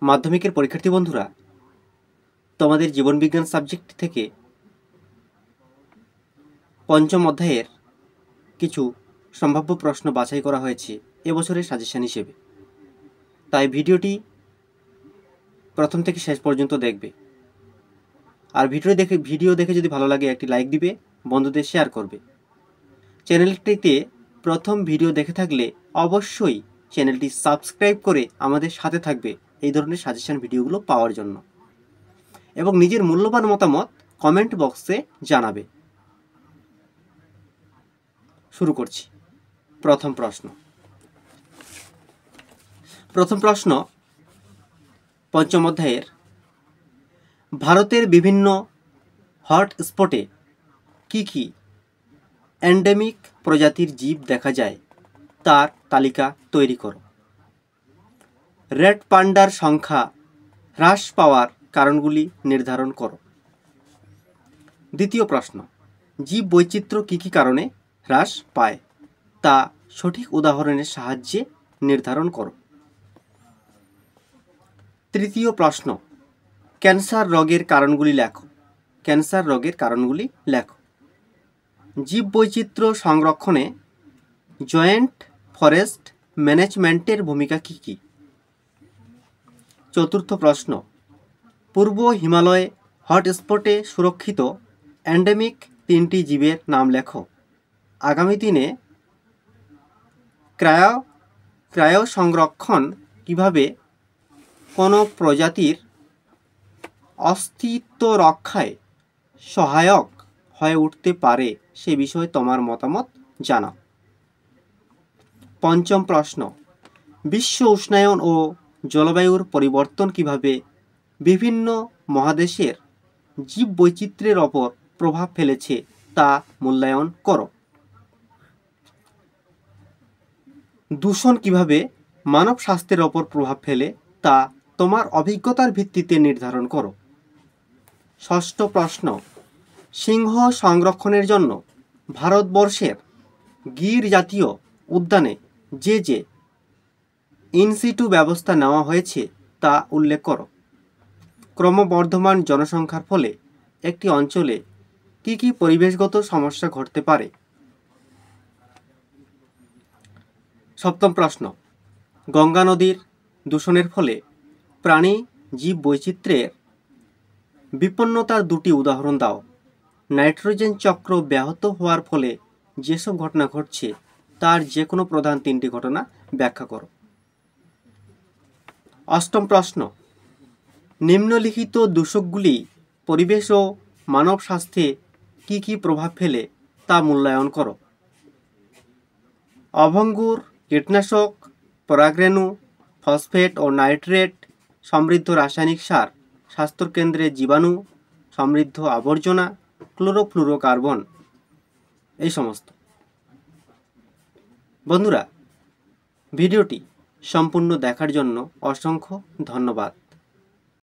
মাধ্যমিকের পরীক্ষার্থী বন্ধুরা, তোমাদের জীবনবিজ্ঞান সাবজেক্ট থেকে পঞ্চম অধ্যায়ের কিছু সম্ভাব্য প্রশ্ন বাছাই করা হয়েছে এবছরের সাজেশন হিসেবে। তাই ভিডিওটি প্রথম থেকে শেষ পর্যন্ত দেখবে। আর ভিডিও দেখে যদি ভালো লাগে একটি লাইক দিবে, বন্ধুদের শেয়ার করবে। চ্যানেলটিতে প্রথম ভিডিও দেখে থাকলে অবশ্যই চ্যানেলটি সাবস্ক্রাইব করে আমাদের সাথে থাকবে এই ধরনের সাজেশন ভিডিওগুলো পাওয়ার জন্য, এবং নিজের মূল্যবান মতামত কমেন্ট বক্সে জানাবে। শুরু করছি। প্রথম প্রশ্ন পঞ্চম অধ্যায়ের, ভারতের বিভিন্ন হটস্পটে কি কি এন্ডেমিক প্রজাতির জীব দেখা যায় তার তালিকা তৈরি করো। রেড পান্ডার সংখ্যা হ্রাস পাওয়ার কারণগুলি নির্ধারণ করো। দ্বিতীয় প্রশ্ন, জীব বৈচিত্র্য কি কি কারণে হ্রাস পায় তা সঠিক উদাহরণের সাহায্যে নির্ধারণ করো। তৃতীয় প্রশ্ন, ক্যান্সার রোগের কারণগুলি লেখো। জীব বৈচিত্র্য সংরক্ষণে জয়েন্ট ফরেস্ট ম্যানেজমেন্টের ভূমিকা কী কী? চতুর্থ প্রশ্ন, পূর্ব হিমালয় হটস্পটে সুরক্ষিত এন্ডেমিক 3টি জীবের নাম লেখো। আগামী দিনে ক্রায়ো সংরক্ষণ কিভাবে কোনো প্রজাতির অস্তিত্ব রক্ষায় সহায়ক হয়ে উঠতে পারে সে বিষয়ে তোমার মতামত জানাও। পঞ্চম প্রশ্ন, বিশ্ব উষ্ণায়ন ও জলবায়ুর পরিবর্তন কিভাবে বিভিন্ন মহাদেশের জীববৈচিত্র্যের ওপর প্রভাব ফেলেছে তা মূল্যায়ন করো। দূষণ কিভাবে মানব স্বাস্থ্যের ওপর প্রভাব ফেলে তা তোমার অভিজ্ঞতার ভিত্তিতে নির্ধারণ করো। ষষ্ঠ প্রশ্ন, সিংহ সংরক্ষণের জন্য ভারতবর্ষের গির জাতীয় উদ্যানে যে যে ইনসিটু ব্যবস্থা নেওয়া হয়েছে তা উল্লেখ করো। ক্রমবর্ধমান জনসংখ্যার ফলে একটি অঞ্চলে কি কি পরিবেশগত সমস্যা ঘটতে পারে। সপ্তম প্রশ্ন, গঙ্গা নদীর দূষণের ফলে প্রাণী জীব বৈচিত্র্যের বিপন্নতার 2টি উদাহরণ দাও। নাইট্রোজেন চক্র ব্যাহত হওয়ার ফলে যেসব ঘটনা ঘটছে তার যে কোনো প্রধান 3টি ঘটনা ব্যাখ্যা করো। অষ্টম প্রশ্ন, নিম্নলিখিত দূষকগুলি পরিবেশ ও মানব স্বাস্থ্যে কি কি প্রভাব ফেলে তা মূল্যায়ন করো। অভঙ্গুর কীটনাশক, পরাগরেণু, ফসফেট ও নাইট্রেট সমৃদ্ধ রাসায়নিক সার, স্বাস্থ্যকেন্দ্রে জীবাণু সমৃদ্ধ আবর্জনা, ক্লোরোফ্লুরোকার্বন, এই সমস্ত। বন্ধুরা, ভিডিওটি সম্পূর্ণ দেখার জন্য অসংখ্য ধন্যবাদ।